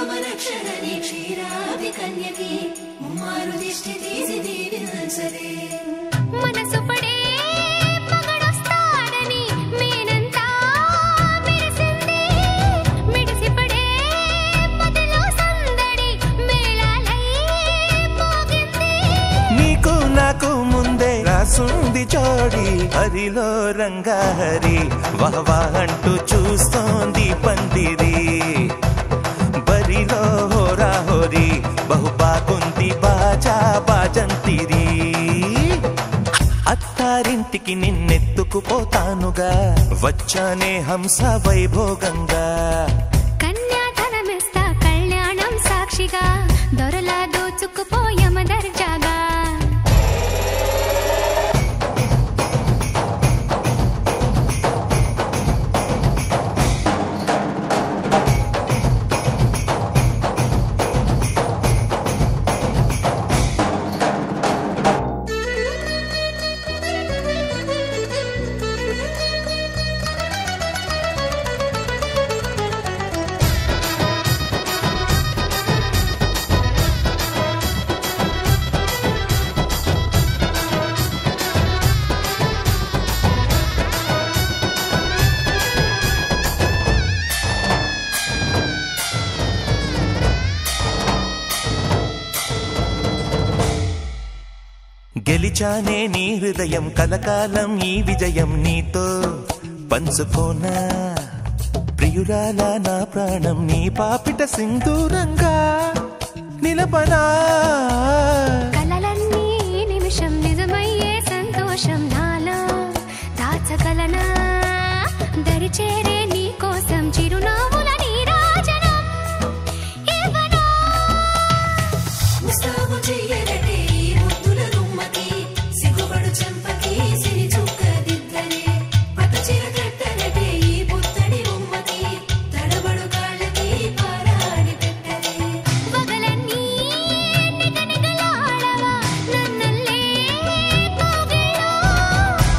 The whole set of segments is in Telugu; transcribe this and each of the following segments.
శ్రీరామరక్షణని క్షీరాది కన్యకి ముమ్మారు దిష్టి తీసి దీవించదే మనసు పడే మగడొస్తాడని మేనంతా మెరిసింది మిడిసి పడే పదిలో సందడి మేళాలై మోగింది నీకు నాకు ముందే రాసుంది జోడి హరిలో రంగాహరి వహవా అంటూ చూస్తోంది పందిరి బరిలో హోరా హోరి బహు బాగుంది బాజా బాజంతిరి అత్తారింటికి నిన్నెత్తుకుపోతానుగా వచ్చానే హంస వైభోగంగా కన్యాధనమిస్తా కళ్యాణం సాక్షిగా దొరలా దోచుకుపోయమ దర్జాగా గెలిచానే నీ హృదయం కలకాలం ఈ విజయం నీతో పంచుకోనా ప్రియురాల నా ప్రాణం నీ పాపిట సింధూరంగా నిలపనా కలలన్నీ నిమిషం నిజమయ్యే సంతోషం నాలో దాచగలనా దరిచేరే నీ కోసం చిరునవ్వుల నీరాజనం ఇవ్వనా ముస్తాబు చెయ్యరటే ఈ ముద్దుల గుమ్మకి సిగ్గుపడు చెంపకి సిరి చుక్క దిద్దరే పట్టు చీర కట్టరటే ఈ పుత్తడి బొమ్మకి తడబడు కాళ్ళకి పారాడి పెట్టరే వగలన్నీ నిగనిగలాడవా నన్నల్లే కోగిలో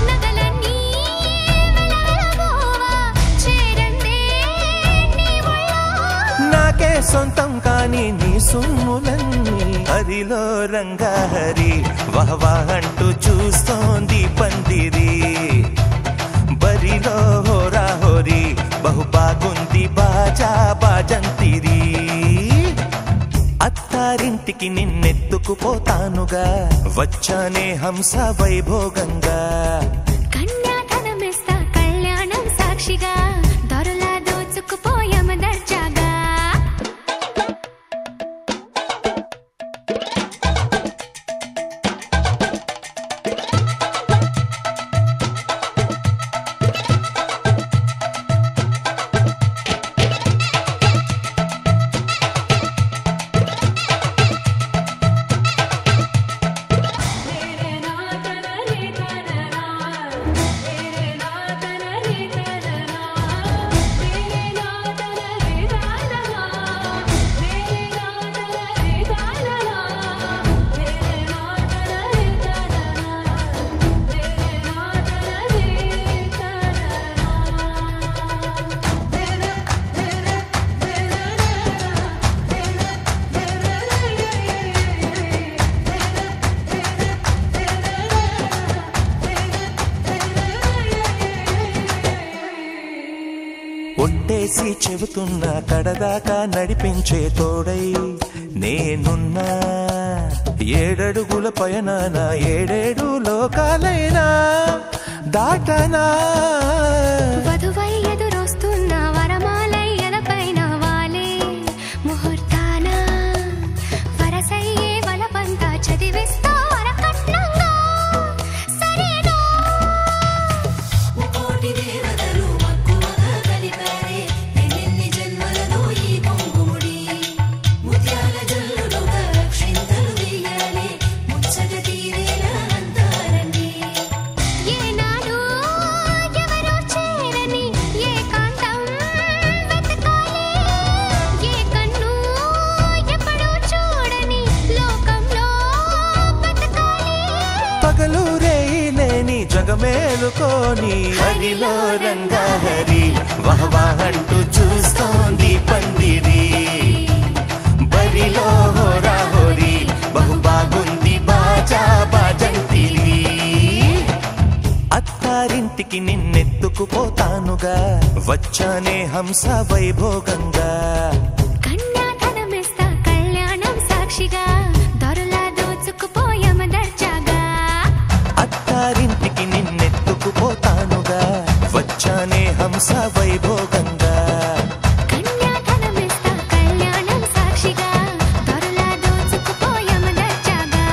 నగలన్నీ వెలవెలబోవా చేరందే నీ ఒళ్ళో నాకే సొంతం కాని నీ సొమ్ములన్నీ హరిలో రంగాహరి వహవా అంటూ చూస్తోంది పందిరి బరిలో హోరా హోరి బహు బాగుంది బాజా బాజంతిరి అత్తారింటికి నిన్నెత్తుకుపోతానుగా వచ్చానే హంస వైభోగంగా కన్యాధనమిస్తా కళ్యాణం సాక్షిగా దొరలా దోచుకుపోయమ దర్జాగా ఒట్టేసి చెబుతున్నా కడదాకా నడిపించే తోడై నేనున్నా ఏడడుగుల పయనాన ఏడేడు లోకాలైనా దాటనా వధువై ఎదురొస్తున్న వరమాలై ఎలపైన వాలే ముహూర్తాన వరసయ్యే వలపంతా చదివిస్తా వరకట్నంగా సరేనా కోటి దేవతలు మక్కువగా కలిపారే ఎన్నెన్ని జన్మలలో ఈ పొంగుముడి ముత్యాల జల్లులుగా క్షింతలు వేయాలి ముచ్చట తీరేలా అంతారండి ఏనాడు ఎవరో చేరని ఏకాంతం వెతకాలి ఏ కన్ను ఎప్పుడూ చూడని లోకంలో బతకాలి పగలు రేయి లేని జగమేలుకోని హరిలో రంగాహరి వహవా అంటూ చూస్తోంది పందిరి ఎత్తుకుపోతానుగా వచ్చానే హంస వైభోగంగా కన్యాధనమిస్తా కళ్యాణం సాక్షిగా దొరలా దోచుకుపోయమదర్చాగా అత్తారింటికి నిన్నెత్తుకుపోతానుగా వచ్చానే హంస వైభోగంగా కన్యాధనమిస్తా కళ్యాణం సాక్షిగా దొరలా దోచుకుపోయమదర్చాగా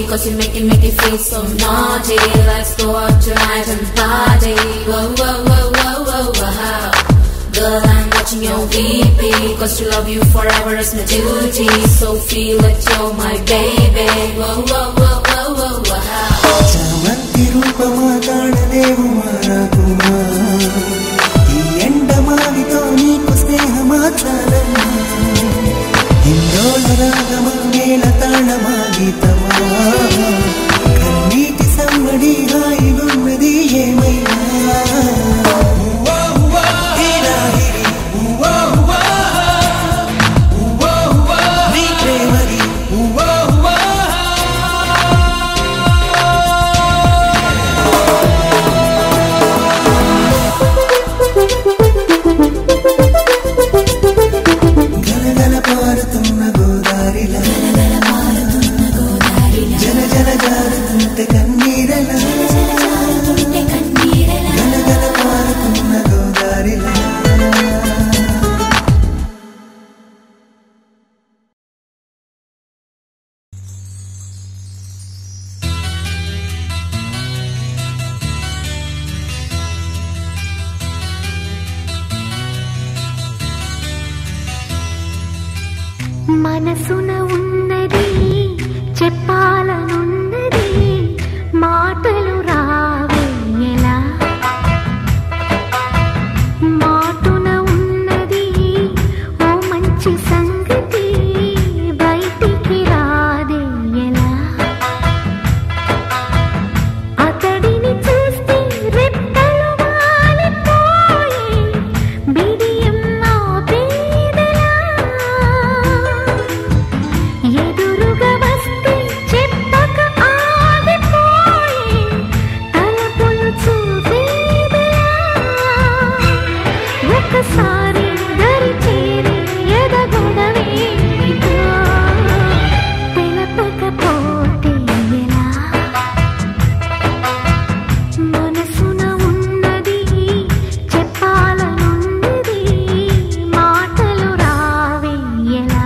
Cause you make it feel so naughty. Let's go out tonight and party. Whoa, whoa, whoa, whoa, whoa, wow. Girl, I'm watching your VP. Cause to love you forever is my duty. So feel like you're my baby. Whoa, whoa, whoa, whoa, whoa, wow. చామంతి రూపమా కాణదేవు మారాకుమా ఈ ఎండమావితో నీకు స్నేహమా చాలమ్మా హిందోళ రాగమా మేళ తాళమా గీతమా కన్నీటి సమ్మడి హాయిగున్నది ఏమైనా నీ ప్రేమది మనసున ఉన్నది చెప్పాలనున్నది మాటలు రావే ఎలా మాటున ఉన్నది ఓ మంచి సంగతి బయటికి రాదే ఎలా అతడిని చూస్తే రెప్పలు వాలిపోయే బిడియం ఆపేదెలా ఎదురుగా వస్తే చెప్పక ఆగిపోయే తలపులు చూపేదెలా ఒకసారి దరి చేరి ఎదగొడవేమిటో తెలపకపోతే ఎలా మనసున ఉన్నది చెప్పాలనున్నది మాటలు రావే ఎలా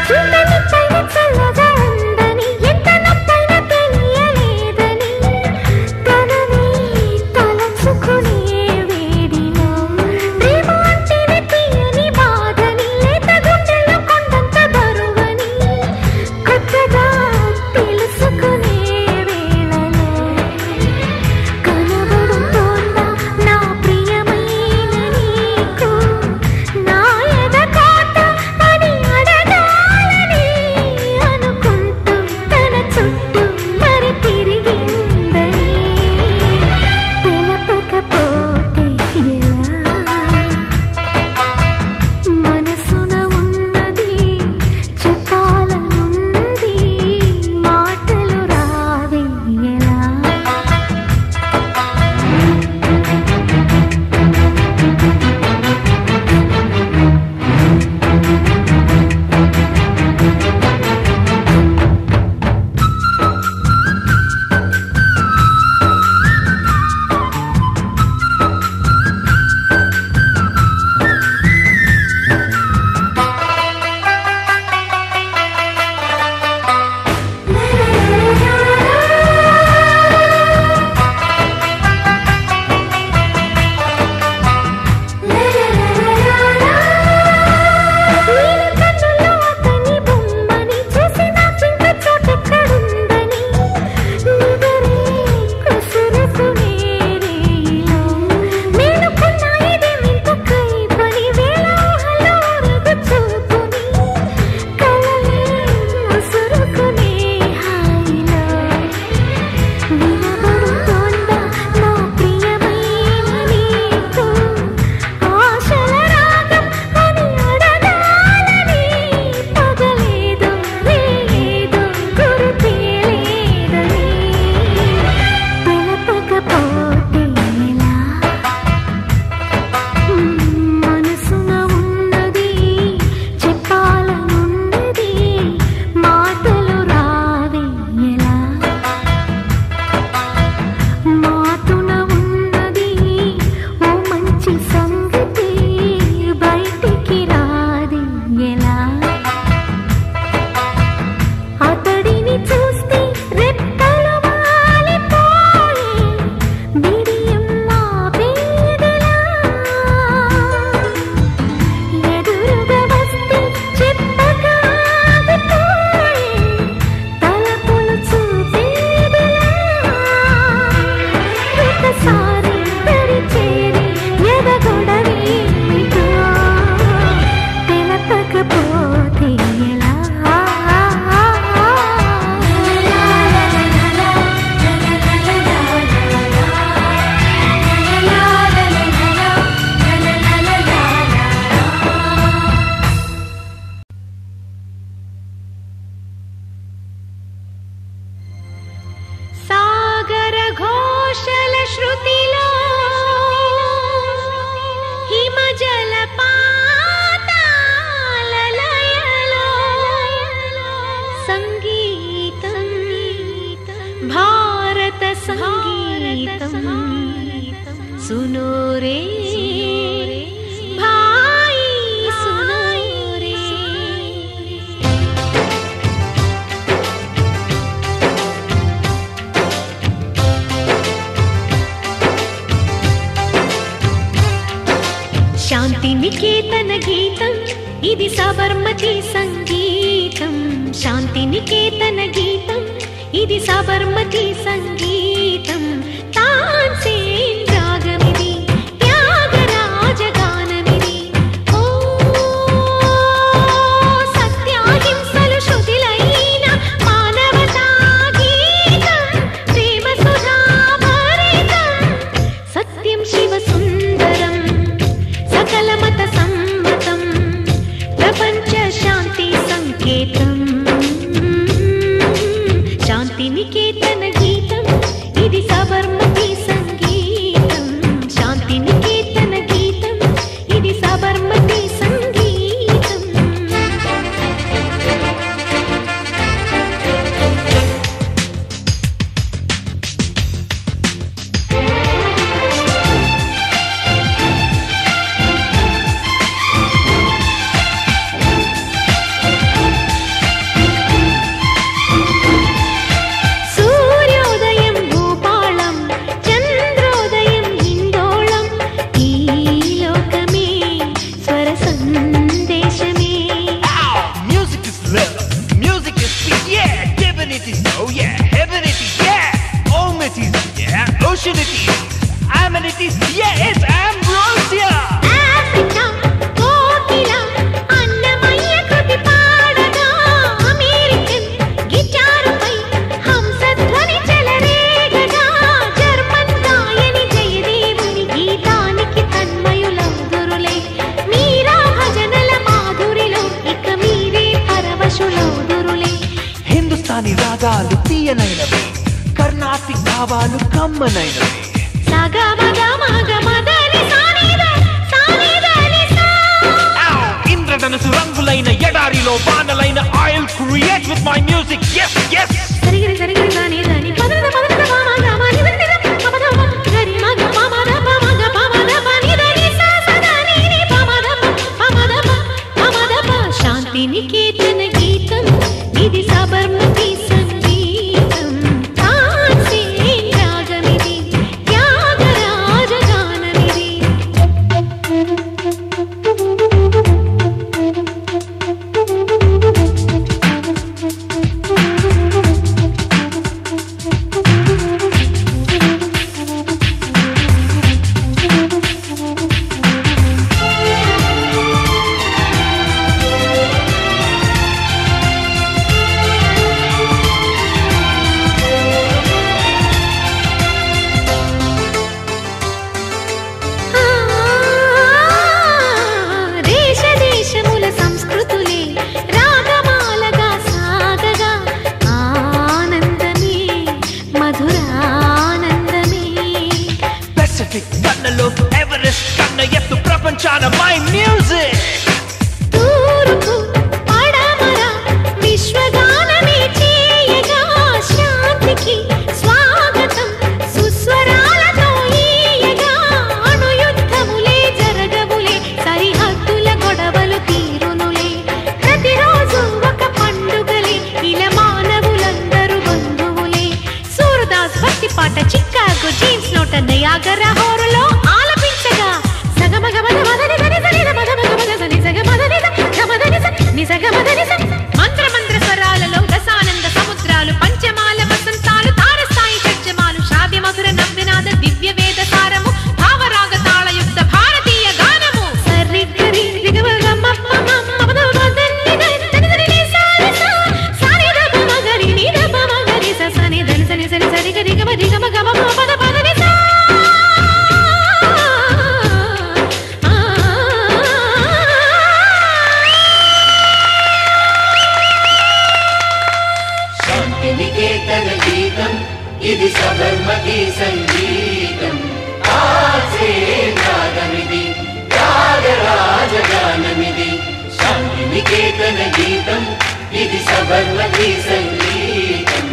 చూడని పైన చల్లగా ఉందని ఎంత నొప్పైన తెలియలేదని తనని తలచుకునే వేడిలో ప్రేమ అంటేనే తీయని బాధని లేత గుండెలో కొండంత బరువని కొత్తగా తెలుసుకునే వేళలో కనబడుతోందా నా ప్రియమైన నీకు నా ఎదకోట అని అడగాలని అనుకుంటూ తన చుట్టూ మరి తిరిగిందని తెలపకపోతే ఎలా మనసున ఉన్నది చెప్పాలనున్నది మాటలు రావే ఎలా నేను కన్నుల్లో అతని బొమ్మని చూసి నా చింత చోటెక్కడుందని నిదరే కసురుకునే రేయిలో మేలుకున్న ఇదేమింత కైపని వేళ ఊహలో ఊరగు చూపుని కలలే ముసురుకునే హాయిలో వినబడుతోందా నా ప్రియమైన నీకు ఆశల రాగం అని అడగాలని పగలేదో రేదో గుర్తులేదని తెలపకపోతే ఎలా మనసున ఉన్నది చెప్పాలనున్నది మాటలు రావే ఎలా మాటున ఉన్నది ఓ మంచి సంగతి బయటికి రాది ఎలా అతడిని చూస్తే రెప్పలు వాలిపోయే బిడియం ఆపేదెలా ఎదురుగా వస్తే చెప్పక ఆగిపోయే తలపులు చూపేదెలా ఒకసారి దరి చేరి ఎదగొడవేమిటో తెలపకపోతే ఎలా సాగర ఘోషల శృతిలో హిమజల పాతాల లయలో గీతం ఇది సబర్మతి సంగీతం శాంతి నికేతన గీతం ఇది సబర్మతి సంగీతం తాన్సేన్ రాగమిది త్యాగరాజ గానమిది ఓ సత్యాహింసలు శృతిలైన మానవతా గీతం ప్రేమ సుధా భరితం సత్యం శివ సుందరం సకల మత సమ్మతం ప్రపంచ శాంతి సంకేతం శాంతి నికేతన గీతం ఇది సబర్మతి సంగీతం శాంతి నికేతన గీతం ఇది సబర్మతి సంగీతం సూర్యోదయం భూపాళం చంద్రోదయం హిందోళం ఈ లోకమే స్వర సందేశమే Music is love, music is sweet, yeah. Divinity, oh yeah. Heavenity, yeah. Omity, yeah. Oceanity, amity, yeah. It's ambrosia. Africa కోకిల అన్నమయ్య కృతి పాడగా అమెరికన్ గిటారుపై హంసధ్వని చెలరేగగా జర్మన్ గాయని జయదేవుని గీతానికి తన్మయులౌదురులే మీరా భజనల మాధురిలో ఇక మీరే పరవశులౌదురులే హిందుస్థానీ రాగాలు తీయనైనవి, కర్ణాటిక్ భావాలు కమ్మనైనవి. సగమగమగమదని సానిదని సా ఇంద్రధనుసు రంగులైన ఎడారిలో వానలైన I'll create with my music, yes, yes. సరిగిరి సరిగిరి సానిదని పదద పదద పామగమని దిదిద పమదమ గరి మగ పమద పమగ పమద పనిదని సా సదని ని పమద పమద శాంతి నికేతన గీతం ఇది సబర్మతి సంగీతం తాన్సేన్ రాగమిది త్యాగరాజ గానమిది దేశ దేశముల సంస్కృతులే రాగమాలగా సాగగా ఆనందమే మధురానందమే Pacific కన్నలో ఎవరెస్ట్ కన్న ఎత్తు ప్రపంచాన my music. తూర్పు పడమర విశ్వగానమే చేయగా శాంతికి స్వాగతం సుస్వరాలతో ఈయగా అణుయుద్ధములే జరగవులే సరిహద్దుల గొడవలు తీరునులే ప్రతిరోజు ఒక పండుగలే ఇలా మానవులందరూ బంధువులే సూరదాస్ భక్తి పాట చికాగో జీన్స్ నోట నయాగరా హోరులో ఆలపించగా సగమగమద మదని దని సరిద మదమగమద సని సగమదని గమదని నిసగమదని మంత్ర మంత్ర స్వరాలలో రసానంద సముద్రాలు పంచమాల వసంతాలు తారస్థాయి షడ్జమాలు శ్రావ్య మధుర నవ్యనాద దివ్య వేద సారము భావరాగ తాళయుక్త భారతీయ గానము సరి గరి రిగమ గమ పమ మమద వదని దని దని ని సారి సా సారి ద పమ గరి ని ద పమ గరి స సని దని సని సని సరి గరి గమ రి గమ గమ పద పద ని సా శాంతి నికేతన గీతం ఇది సబర్మతి సంగీతం తాన్సేన్ రాగమిది త్యాగరాజ గానమిది శాంతి నికేతన గీతం ఇది సబర్మతి సంగీతం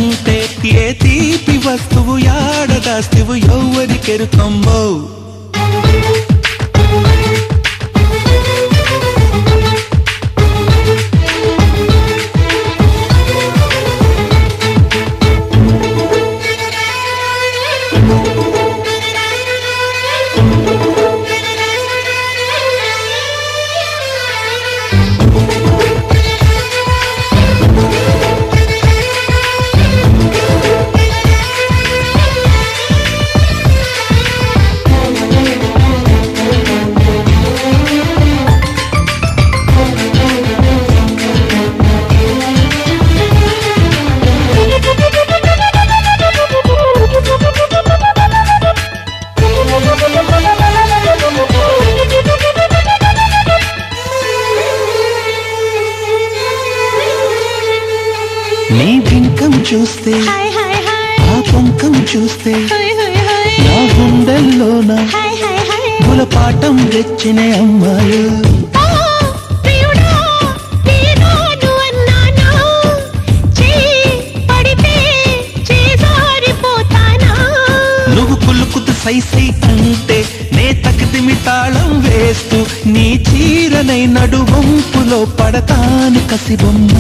అంటే ఏ తీపి వస్తువు యాడదాస్తివు ఎవ్వరికెరుకమ్మో నీ బింకం చూస్తే ఆ పొంకం చూస్తే నా గుండెల్లోన గులపాఠం తెచ్చిన అమ్మాయి నువ్వు కులుకుతు సైసై అంటే నే తకిదిమి తాళం వేస్తూ నీ చీరనై నడువంపులో పడతాను కసిబొమ్మ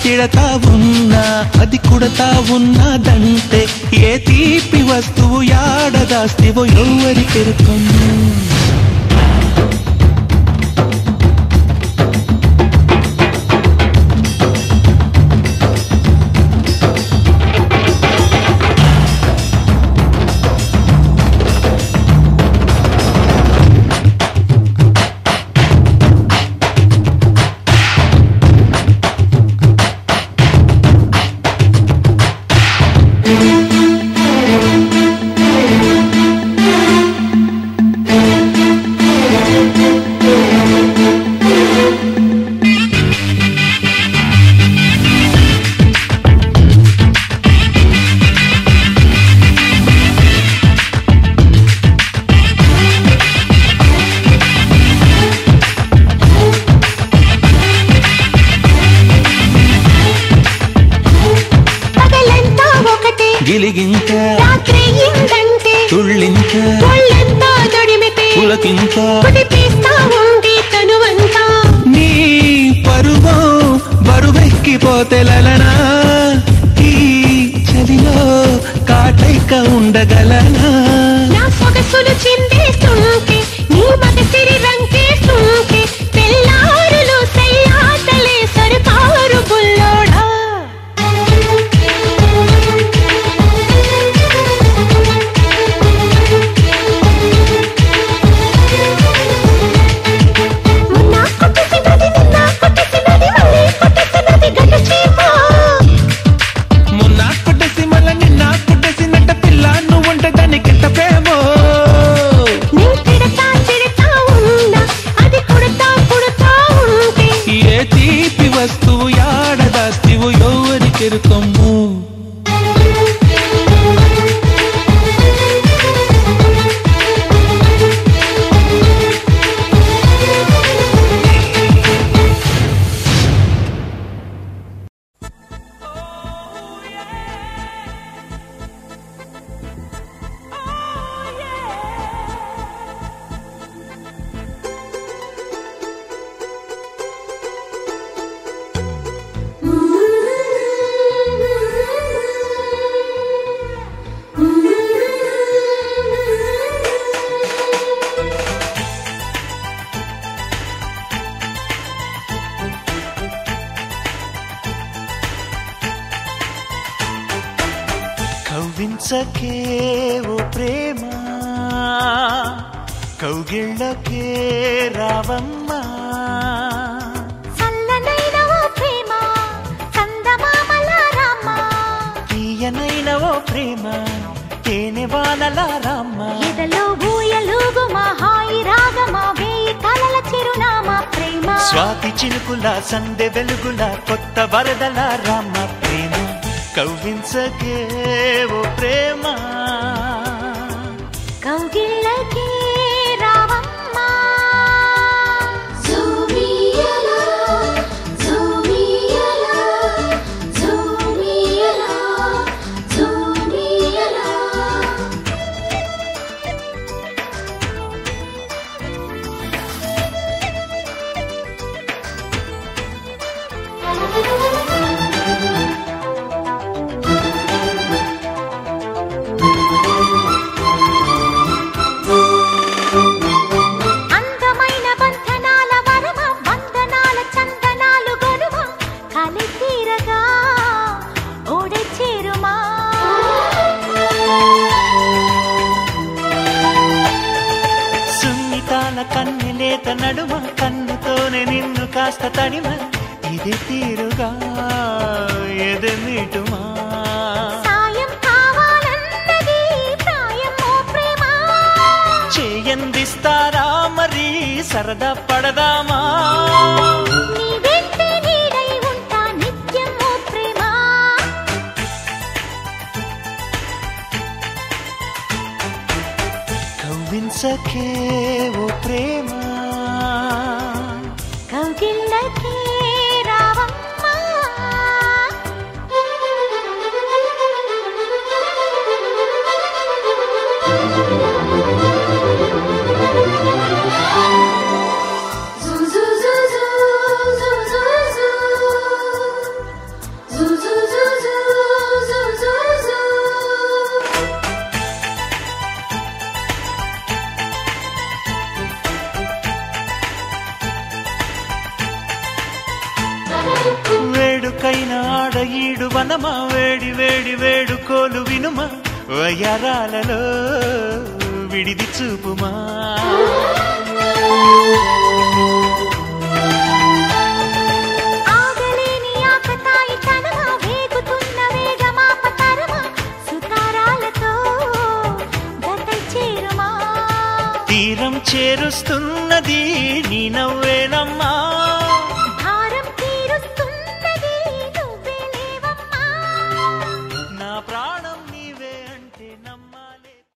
తిడతా ఉన్నా అది కుడతా ఉన్నదంటే ఏ తీపి వస్తువు యాడదాస్తివో ఎవ్వరికెరుకమ్మో గిలిగింత తుళ్ళింత పులకింత నీ పరువో బరువెక్కిపోతే లలనా ఈ చలిలో కాటైక ఉండగలనా నా సొగసులు చిందేస్తుంటే నీ మగసిరి రంకేస్తుంటే తెల్లారులు సయ్యాటలే సరుకారు బుల్లోడా వస్తువు యాడదాస్తివు ఎవ్వరికెరుకమ్మో కవ్వించకే ఓ ప్రేమ కౌగిళ్ళకే రావమ్మా చల్లనైన ఓ ప్రేమ చందమామల రామ తీయనైన ఓ ప్రేమ తేనె వానల రామ ఎదలో ఊయలు సుగుమ హాయి రాగమా వేయి కలల చిరునామా ప్రేమ స్వాతి చినుకుల సందె వెలుగుల కొత్త వరదల రామ ప్రేమ కవ్వించకే ఓ ప్రేమ కౌగిళ్ళకే రావమ్మా జోమియలా జోమియలా జోమియలా జోమియలా అందమైన బంధనాల వరమ వందనాల చందనాలు గొలువ కలి తీరగా ఓడే చేరుమా సున్నితాల కన్నెలేత నడుమ కన్నుతోనే నిన్ను కాస్త తడిమ ఇది తీరుగా ఎదమిటుమా సాయం కావాలన్నది ప్రాయం ఓ ప్రేమ చేయందిస్తారా మరి సరదా పడదామా నీ వెంటే నీడై ఉంటా నిత్యం ఓ ప్రేమ కవ్వించకే ఓ ప్రేమ కౌగిళ్ళకే రావమ్మా జూ జూ జూ జూ జూ జూ జూ జూ జూ జూ జూ జూ జూ వేడుకైన ఆడ ఈడు వనమా వేడి వేడి వేడుకోలు వినుమా వయరాలలో విడిది చూపుమా ఆగలేని ఆకతాయి తనమా వేగుతున్న వేగమాప తరమా సుతారాలతో గతై చేరుమా తీరం చేరుస్తున్నది నీ నవ్వేనమ్మా